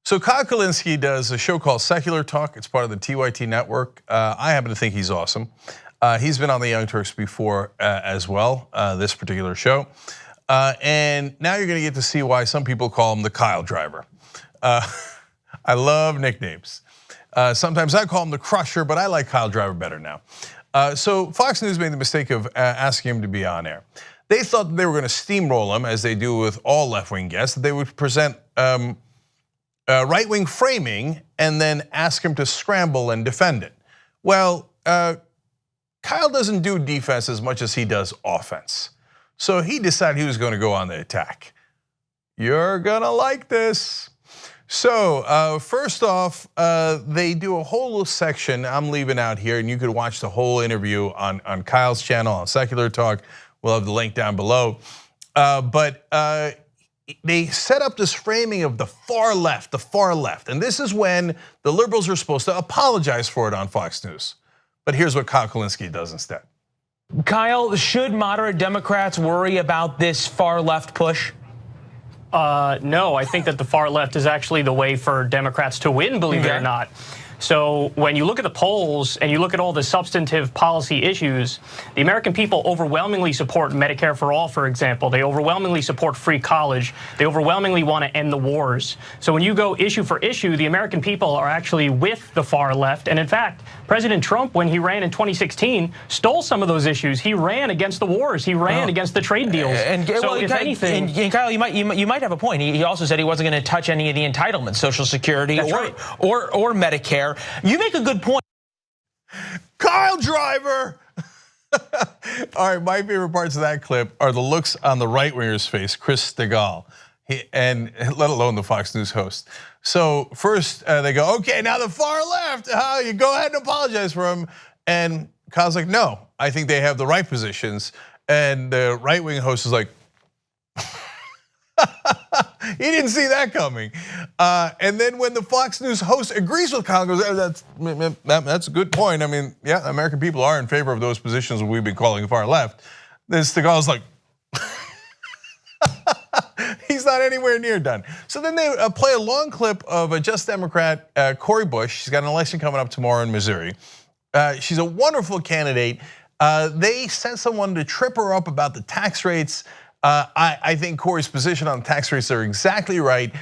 So Kyle Kulinski does a show called Secular Talk. It's part of the TYT network. I happen to think he's awesome. He's been on the Young Turks before as well, this particular show. And now you're gonna get to see why some people call him the Kyle driver. I love nicknames. Sometimes I call him the Crusher, but I like Kyle driver better now. So Fox News made the mistake of asking him to be on air. They thought that they were gonna steamroll him, as they do with all left-wing guests, that they would present right-wing framing and then ask him to scramble and defend it. Well, Kyle doesn't do defense as much as he does offense. So he decided he was gonna go on the attack. You're gonna like this. So first off, they do a whole section I'm leaving out here, and you could watch the whole interview on Kyle's channel, on Secular Talk. We'll have the link down below. But they set up this framing of the far left, and this is when the liberals are supposed to apologize for it on Fox News. But here's what Kyle Kulinski does instead. Kyle, should moderate Democrats worry about this far left push? No, I think that the far left is actually the way for Democrats to win, believe it or not. So when you look at the polls and you look at all the substantive policy issues, the American people overwhelmingly support Medicare for all, for example. They overwhelmingly support free college. They overwhelmingly want to end the wars. So when you go issue for issue, the American people are actually with the far left. And in fact, President Trump, when he ran in 2016, stole some of those issues. He ran against the wars. He ran against the trade deals. So if anything, and Kyle, you might have a point. He also said he wasn't going to touch any of the entitlements, Social Security or Medicare. You make a good point. Kyle driver. All right, my favorite parts of that clip are the looks on the right-winger's face, Chris Stigall, and let alone the Fox News host. So first they go, okay, now the far left, you go ahead and apologize for him. And Kyle's like, no, I think they have the right positions. And the right-wing host is like, he didn't see that coming. And then when the Fox News host agrees with Kyle, goes, that's a good point. I mean, yeah, American people are in favor of those positions we've been calling far left. Then Stigall's like, he's not anywhere near done. So then they play a long clip of a Just Democrat, Cori Bush. She's got an election coming up tomorrow in Missouri. She's a wonderful candidate. They sent someone to trip her up about the tax rates. I think Cori's position on tax rates are exactly right.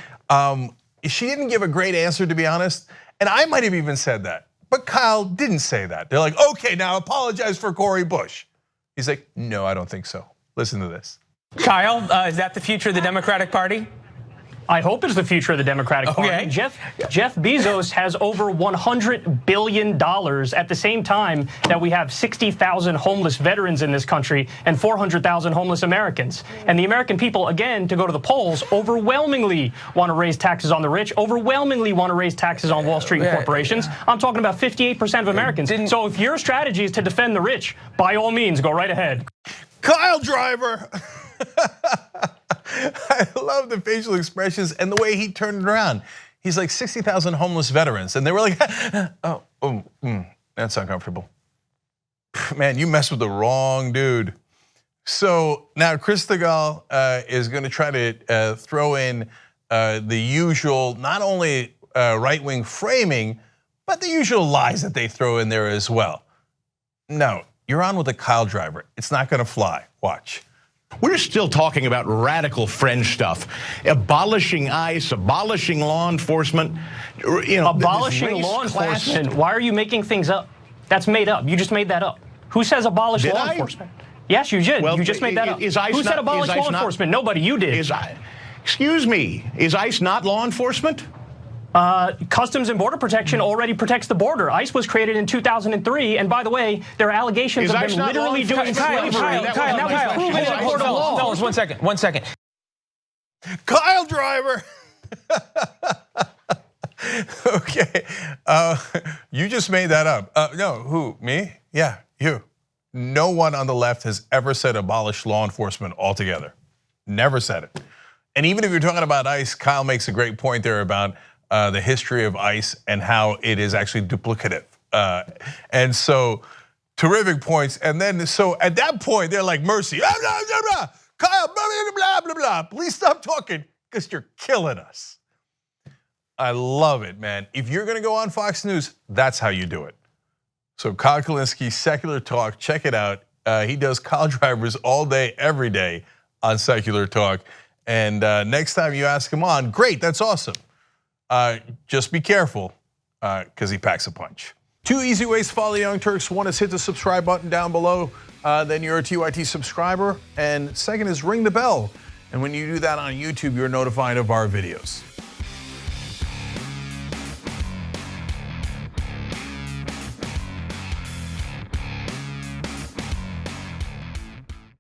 She didn't give a great answer, to be honest, and I might have even said that, but Kyle didn't say that. They're like, okay, now apologize for Cori Bush. He's like, no, I don't think so. Listen to this. Kyle, is that the future of the Democratic Party? I hope it's the future of the Democratic Party. Jeff Bezos has over $100 billion at the same time that we have 60,000 homeless veterans in this country and 400,000 homeless Americans. And the American people, again, to go to the polls, overwhelmingly want to raise taxes on the rich, overwhelmingly want to raise taxes on Wall Street and corporations. I'm talking about 58% of Americans. So if your strategy is to defend the rich, by all means, go right ahead. Kyle driver. I love the facial expressions and the way he turned it around. He's like 60,000 homeless veterans, and they were like, that's uncomfortable. Man, you messed with the wrong dude. So now Chris Stigall is gonna try to throw in the usual, not only right-wing framing, but the usual lies that they throw in there as well. No, you're on with a Kyle driver. It's not gonna fly, watch. We're still talking about radical fringe stuff, abolishing ICE, abolishing law enforcement. Abolishing law enforcement. Why are you making things up? That's made up. You just made that up. Who says abolish law enforcement? Yes, you did. Well, you just made that up. Who said abolish law enforcement? Nobody. You did. Excuse me. Is ICE not law enforcement? Customs and Border Protection already protects the border. ICE was created in 2003, and by the way, there are allegations of them literally doing slavery. Kyle, one second. Kyle driver. Okay, you just made that up. No, who, me? Yeah, you. No one on the left has ever said abolish law enforcement altogether. Never said it. And even if you're talking about ICE, Kyle makes a great point there about the history of ICE and how it is actually duplicative. And so, terrific points. And then, so at that point, they're like, mercy. Kyle, blah, blah, blah, blah. Please stop talking, because you're killing us. I love it, man. If you're gonna go on Fox News, that's how you do it. So Kyle Kulinski, Secular Talk, check it out. He does college drivers all day, every day on Secular Talk. And next time you ask him on, great, that's awesome. Just be careful, because he packs a punch. 2 easy ways to follow the Young Turks. One is hit the subscribe button down below, then you're a TYT subscriber. And second is ring the bell. And when you do that on YouTube, you're notified of our videos.